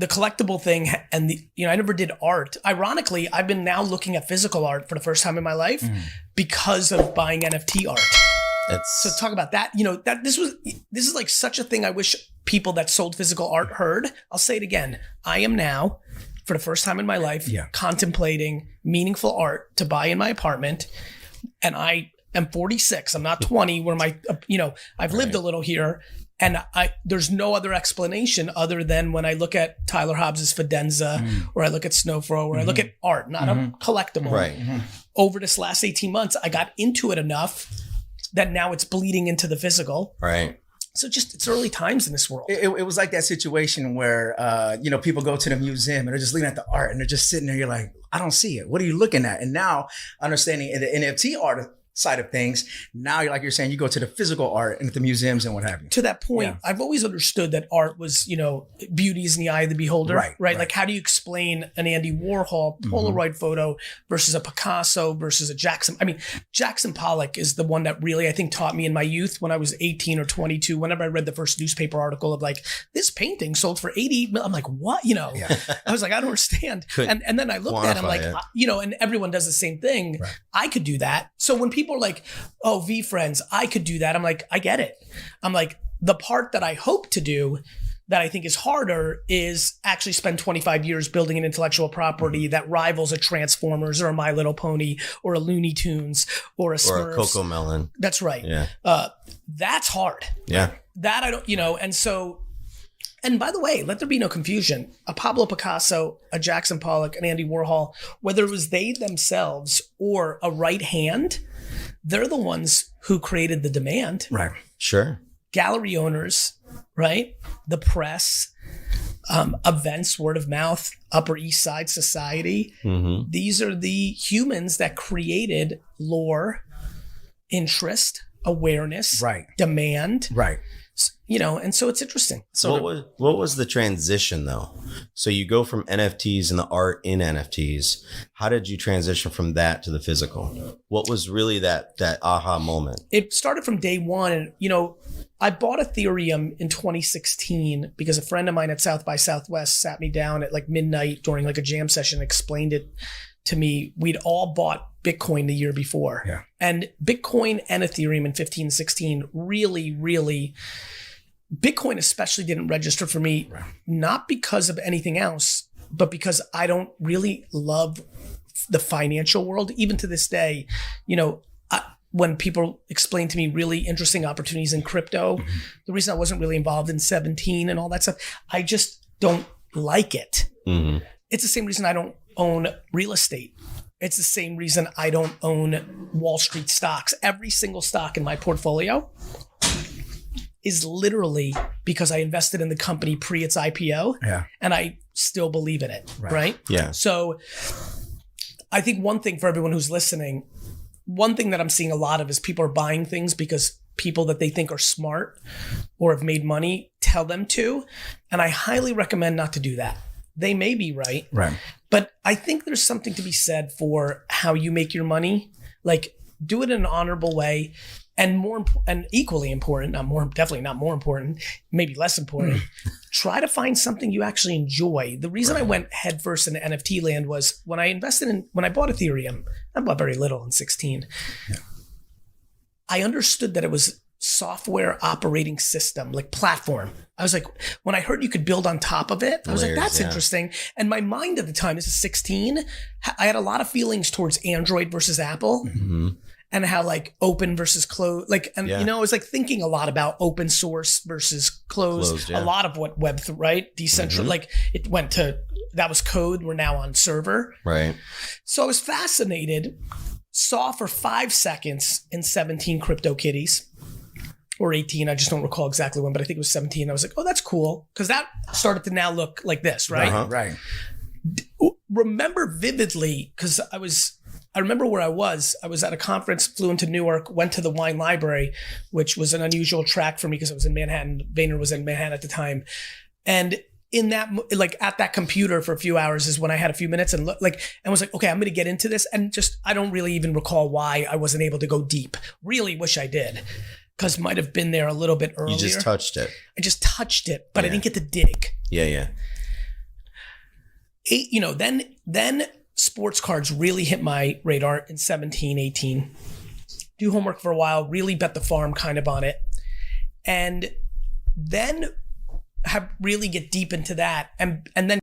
the collectible thing and I never did art. Ironically, I've been now looking at physical art for the first time in my life because of buying NFT art. So talk about that. This is like such a thing I wish people that sold physical art heard. I'll say it again. I am now, for the first time in my life, contemplating meaningful art to buy in my apartment. And I am 46. I'm not 20 where I've lived a little here. And there's no other explanation other than when I look at Tyler Hobbs's Fidenza or I look at Snowfro or I look at art, not a collectible. Right. Over this last 18 months, I got into it enough that now it's bleeding into the physical. Right. So it's early times in this world. It was like that situation where, people go to the museum and they're just looking at the art and they're just sitting there. You're like, I don't see it. What are you looking at? And now understanding the NFT art side of things, now you're saying, you go to the physical art and at the museums and what have you. To that point, I've always understood that art was, beauty is in the eye of the beholder, right? Like, how do you explain an Andy Warhol Polaroid photo versus a Picasso versus a Jackson? I mean, Jackson Pollock is the one that really, I think, taught me in my youth when I was 18 or 22, whenever I read the first newspaper article of like, this painting sold for 80. I'm like, what? I was like, I don't understand. And then I looked at it, I'm like, and everyone does the same thing. Right. I could do that. So when people are like, oh, V friends, I could do that. I'm like, I get it. I'm like, the part that I hope to do that I think is harder is actually spend 25 years building an intellectual property that rivals a Transformers or a My Little Pony or a Looney Tunes or a Smurfs. Or a Coco Melon. That's right. Yeah. That's hard. Yeah. That I don't, and so, and by the way, let there be no confusion. A Pablo Picasso, a Jackson Pollock, an Andy Warhol, whether it was they themselves or a right hand, they're the ones who created the demand. Right. Sure. Gallery owners, right? The press, events, word of mouth, Upper East Side society. Mm-hmm. These are the humans that created lore, interest, awareness, demand. Right. And so it's interesting. So what was the transition though? So you go from NFTs and the art in NFTs. How did you transition from that to the physical? What was really that aha moment? It started from day one. And, I bought Ethereum in 2016 because a friend of mine at South by Southwest sat me down at like midnight during like a jam session and explained it to me. We'd all bought Bitcoin the year before. Yeah. And Bitcoin and Ethereum in 15, 16 really, really, Bitcoin especially didn't register for me, not because of anything else, but because I don't really love the financial world. Even to this day, when people explain to me really interesting opportunities in crypto, the reason I wasn't really involved in 17 and all that stuff, I just don't like it. Mm-hmm. It's the same reason I don't own real estate. It's the same reason I don't own Wall Street stocks. Every single stock in my portfolio is literally because I invested in the company pre its IPO and I still believe in it, right? Yeah. So I think one thing for everyone who's listening, one thing that I'm seeing a lot of is people are buying things because people that they think are smart or have made money tell them to. And I highly recommend not to do that. They may be right. Right. But I think there's something to be said for how you make your money. Like, do it in an honorable way. And equally important, definitely not more important, maybe less important, try to find something you actually enjoy. The reason I went headfirst into NFT land was when I bought Ethereum, I bought very little in 16. Yeah. I understood that it was software operating system, like platform. I was like, when I heard you could build on top of it, I was like, that's interesting. And my mind at the time, this is 16, I had a lot of feelings towards Android versus Apple. Mm-hmm. And how like open versus closed, I was like thinking a lot about open source versus closed. A lot of what Web, decentral, it went to, that was code. We're now on server. Right. So I was fascinated, saw for 5 seconds in 17 CryptoKitties or 18. I just don't recall exactly when, but I think it was 17. I was like, oh, that's cool. Cause that started to now look like this, right? Uh-huh. Right. Remember vividly, cause I remember where I was at a conference, flew into Newark, went to the Wine Library, which was an unusual track for me because I was in Manhattan. Vayner was in Manhattan at the time. And in that, at that computer for a few hours is when I had a few minutes and was like, okay, I'm going to get into this. And I don't really even recall why I wasn't able to go deep. Really wish I did, because might have been there a little bit earlier. You just touched it. I just touched it, but I didn't get to dig. Yeah. then sports cards really hit my radar in 17, 18. Do homework for a while, really bet the farm kind of on it. And then have really get deep into that. And then